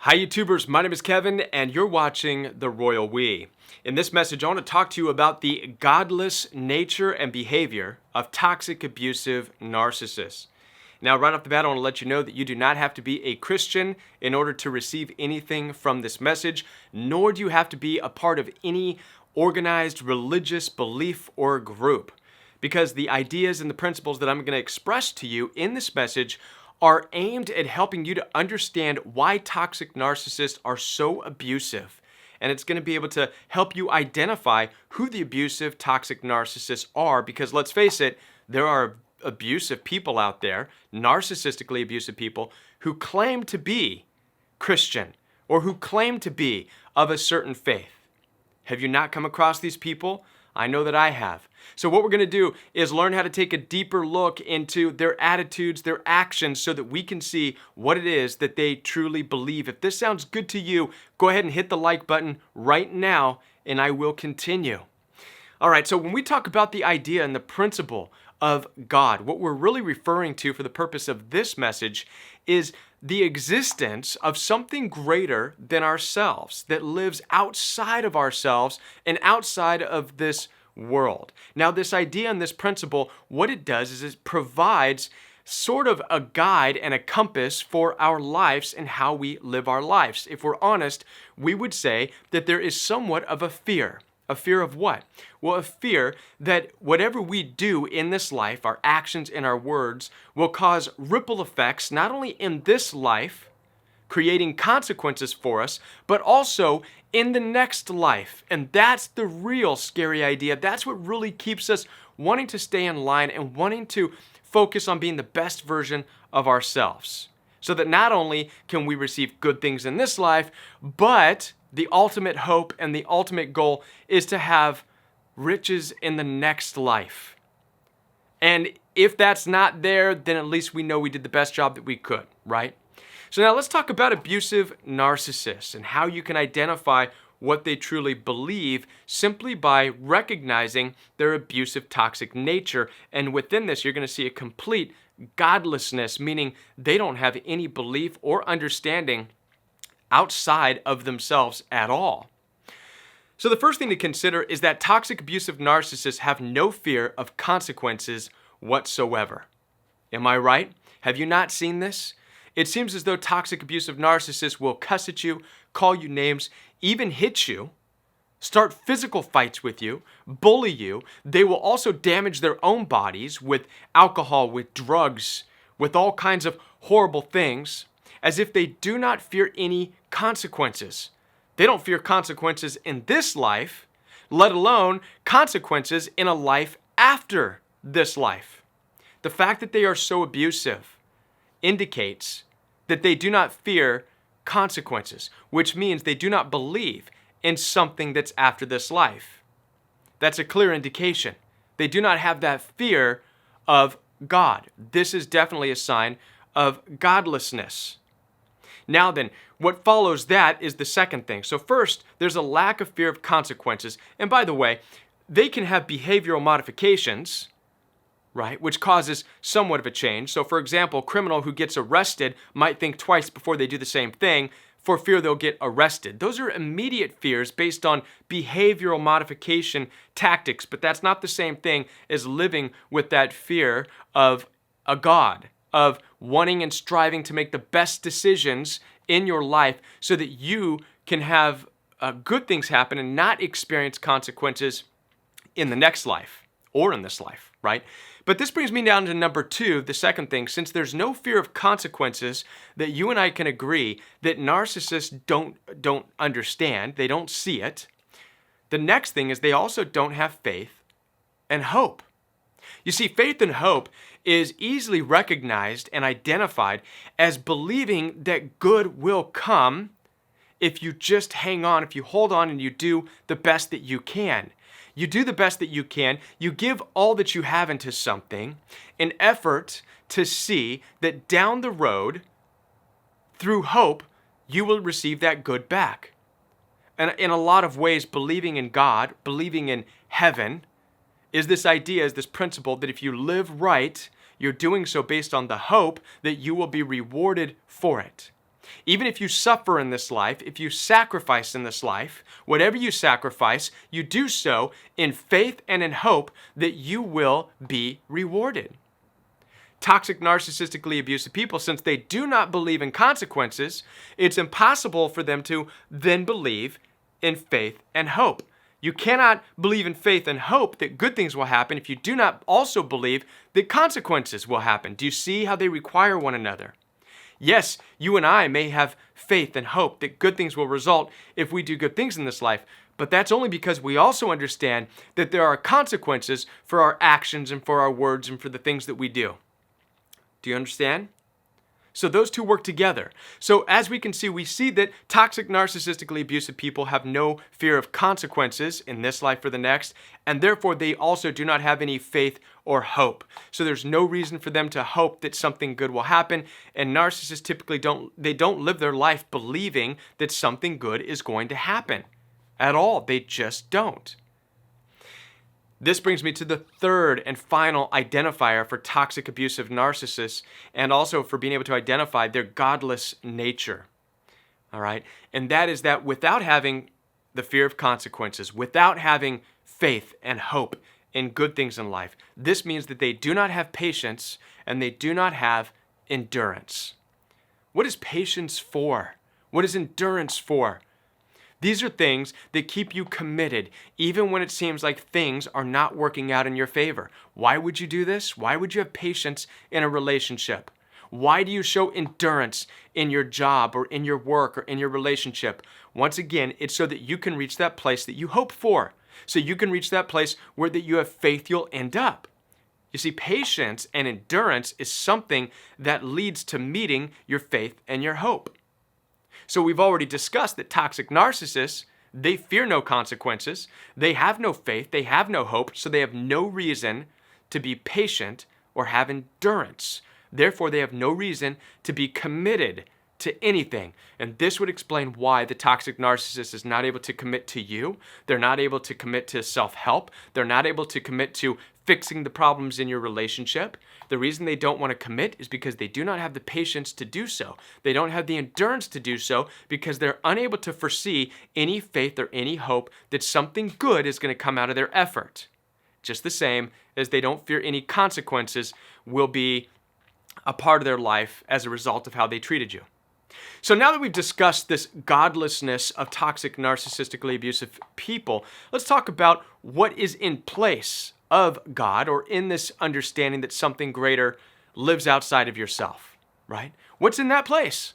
Hi YouTubers, my name is Kevin and you're watching The Royal We. In this message I want to talk to you about the godless nature and behavior of toxic abusive narcissists. Now right off the bat I want to let you know that you do not have to be a Christian in order to receive anything from this message, nor do you have to be a part of any organized religious belief or group. Because the ideas and the principles that I'm going to express to you in this message are aimed at helping you to understand why toxic narcissists are so abusive. And it's going to be able to help you identify who the abusive toxic narcissists are, because let's face it, there are abusive people out there, narcissistically abusive people, who claim to be Christian or who claim to be of a certain faith. Have you not come across these people? I know that I have. So what we're going to do is learn how to take a deeper look into their attitudes, their actions, so that we can see what it is that they truly believe. If this sounds good to you, go ahead and hit the like button right now, and I will continue. All right, so when we talk about the idea and the principle of God, what we're really referring to for the purpose of this message is the existence of something greater than ourselves that lives outside of ourselves and outside of this world. Now, this idea and this principle, what it does is it provides sort of a guide and a compass for our lives and how we live our lives. If we're honest, we would say that there is somewhat of a fear. A fear of what? Well, a fear that whatever we do in this life, our actions and our words, will cause ripple effects, not only in this life, creating consequences for us, but also in the next life. And that's the real scary idea. That's what really keeps us wanting to stay in line and wanting to focus on being the best version of ourselves. So that not only can we receive good things in this life, but the ultimate hope and the ultimate goal is to have riches in the next life. And if that's not there, then at least we know we did the best job that we could, right? So now let's talk about abusive narcissists and how you can identify what they truly believe simply by recognizing their abusive, toxic nature. And within this, you're going to see a complete godlessness, meaning they don't have any belief or understanding outside of themselves at all. So the first thing to consider is that toxic abusive narcissists have no fear of consequences whatsoever. Am I right? Have you not seen this? It seems as though toxic abusive narcissists will cuss at you, call you names, even hit you, start physical fights with you, bully you. They will also damage their own bodies with alcohol, with drugs, with all kinds of horrible things, as if they do not fear any consequences. They don't fear consequences in this life, let alone consequences in a life after this life. The fact that they are so abusive indicates that they do not fear consequences, which means they do not believe in something that's after this life. That's a clear indication. They do not have that fear of God. This is definitely a sign of godlessness. Now then, what follows that is the second thing. So first, there's a lack of fear of consequences. And by the way, they can have behavioral modifications, right, which causes somewhat of a change. So for example, a criminal who gets arrested might think twice before they do the same thing for fear they'll get arrested. Those are immediate fears based on behavioral modification tactics, but that's not the same thing as living with that fear of a God, of wanting and striving to make the best decisions in your life so that you can have good things happen and not experience consequences in the next life or in this life, right? But this brings me down to number two, the second thing. Since there's no fear of consequences, that you and I can agree that narcissists don't understand, they don't see it. The next thing is they also don't have faith and hope. You see, faith and hope is easily recognized and identified as believing that good will come if you just hang on, if you hold on and you do the best that you can. You do the best that you can. You give all that you have into something in effort to see that down the road, through hope, you will receive that good back. And in a lot of ways, believing in God, believing in heaven, is this idea, is this principle that if you live right, you're doing so based on the hope that you will be rewarded for it. Even if you suffer in this life, if you sacrifice in this life, whatever you sacrifice, you do so in faith and in hope that you will be rewarded. Toxic, narcissistically abusive people, since they do not believe in consequences, it's impossible for them to then believe in faith and hope. You cannot believe in faith and hope that good things will happen if you do not also believe that consequences will happen. Do you see how they require one another? Yes, you and I may have faith and hope that good things will result if we do good things in this life, but that's only because we also understand that there are consequences for our actions and for our words and for the things that we do. Do you understand? So those two work together. So as we can see, we see that toxic, narcissistically abusive people have no fear of consequences in this life or the next, and therefore they also do not have any faith or hope. So there's no reason for them to hope that something good will happen, and narcissists typically don't live their life believing that something good is going to happen at all. They just don't. This brings me to the third and final identifier for toxic, abusive narcissists, and also for being able to identify their godless nature. All right? And that is that without having the fear of consequences, without having faith and hope in good things in life, this means that they do not have patience and they do not have endurance. What is patience for? What is endurance for? These are things that keep you committed, even when it seems like things are not working out in your favor. Why would you do this? Why would you have patience in a relationship? Why do you show endurance in your job or in your work or in your relationship? Once again, it's so that you can reach that place that you hope for. So you can reach that place where that you have faith you'll end up. You see, patience and endurance is something that leads to meeting your faith and your hope. So we've already discussed that toxic narcissists, they fear no consequences, they have no faith, they have no hope, so they have no reason to be patient or have endurance. Therefore, they have no reason to be committed to anything. And this would explain why the toxic narcissist is not able to commit to you. They're not able to commit to self-help. They're not able to commit to fixing the problems in your relationship. The reason they don't want to commit is because they do not have the patience to do so. They don't have the endurance to do so because they're unable to foresee any faith or any hope that something good is going to come out of their effort. Just the same as they don't fear any consequences will be a part of their life as a result of how they treated you. So now that we've discussed this godlessness of toxic, narcissistically abusive people, let's talk about what is in place of God, or in this understanding that something greater lives outside of yourself, right? What's in that place?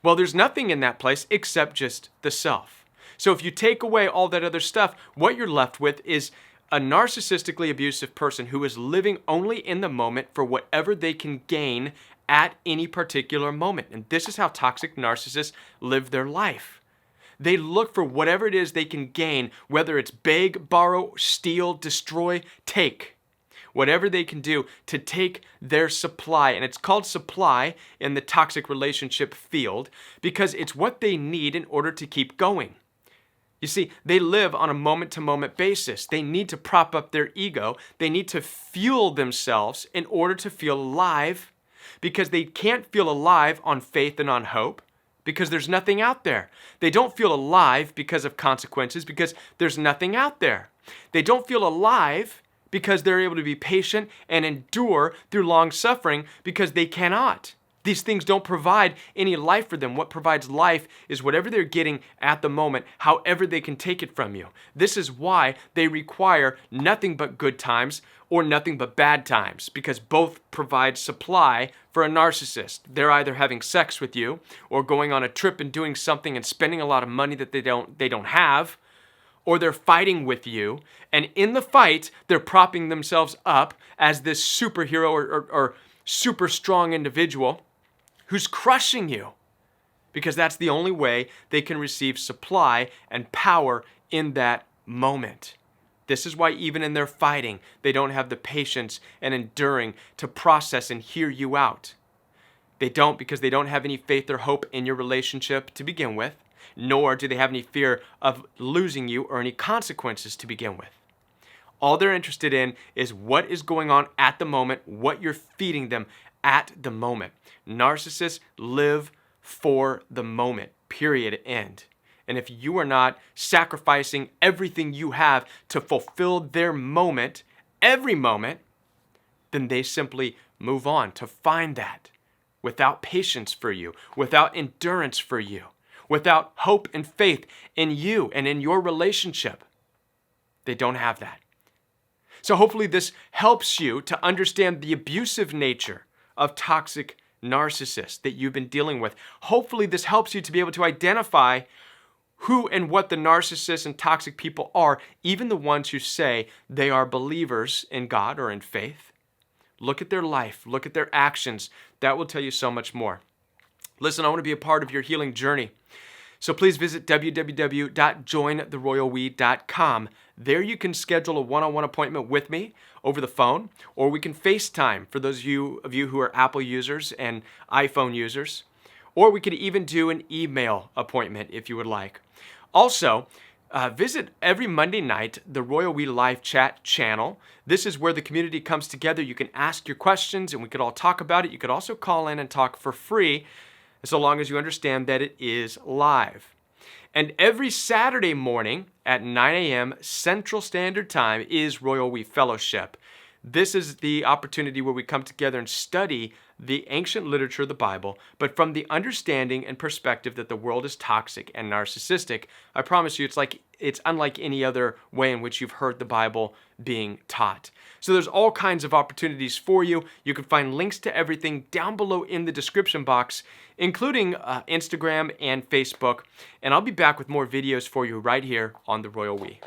Well, there's nothing in that place except just the self. So if you take away all that other stuff, what you're left with is a narcissistically abusive person who is living only in the moment for whatever they can gain at any particular moment. And this is how toxic narcissists live their life. They look for whatever it is they can gain, whether it's beg, borrow, steal, destroy, take. Whatever they can do to take their supply. And it's called supply in the toxic relationship field because it's what they need in order to keep going. You see, they live on a moment-to-moment basis. They need to prop up their ego. They need to fuel themselves in order to feel alive, because they can't feel alive on faith and on hope because there's nothing out there. They don't feel alive because of consequences because there's nothing out there. They don't feel alive because they're able to be patient and endure through long suffering because they cannot. These things don't provide any life for them. What provides life is whatever they're getting at the moment, however they can take it from you. This is why they require nothing but good times or nothing but bad times, because both provide supply for a narcissist. They're either having sex with you or going on a trip and doing something and spending a lot of money that they don't have, or they're fighting with you, and in the fight, they're propping themselves up as this superhero or super strong individual who's crushing you, because that's the only way they can receive supply and power in that moment. This is why even in their fighting, they don't have the patience and enduring to process and hear you out. They don't, because they don't have any faith or hope in your relationship to begin with, nor do they have any fear of losing you or any consequences to begin with. All they're interested in is what is going on at the moment, what you're feeding them at the moment. Narcissists live for the moment, period, end. And if you are not sacrificing everything you have to fulfill their moment, every moment, then they simply move on to find that without patience for you, without endurance for you, without hope and faith in you and in your relationship. They don't have that. So hopefully this helps you to understand the abusive nature of toxic narcissists that you've been dealing with. Hopefully this helps you to be able to identify who and what the narcissists and toxic people are, even the ones who say they are believers in God or in faith. Look at their life, look at their actions. That will tell you so much more. Listen, I want to be a part of your healing journey. So please visit www.jointheroyalwe.com. There you can schedule a one-on-one appointment with me over the phone, or we can FaceTime for those of you who are Apple users and iPhone users. Or we could even do an email appointment if you would like. Also, visit every Monday night the Royal We Live Chat channel. This is where the community comes together. You can ask your questions and we could all talk about it. You could also call in and talk for free, so long as you understand that it is live. And every Saturday morning at 9 a.m. Central Standard Time is Royal We Fellowship. This is the opportunity where we come together and study the ancient literature of the Bible, but from the understanding and perspective that the world is toxic and narcissistic. I promise you, it's unlike any other way in which you've heard the Bible being taught. So there's all kinds of opportunities for you. You can find links to everything down below in the description box, including Instagram and Facebook. And I'll be back with more videos for you right here on the Royal We.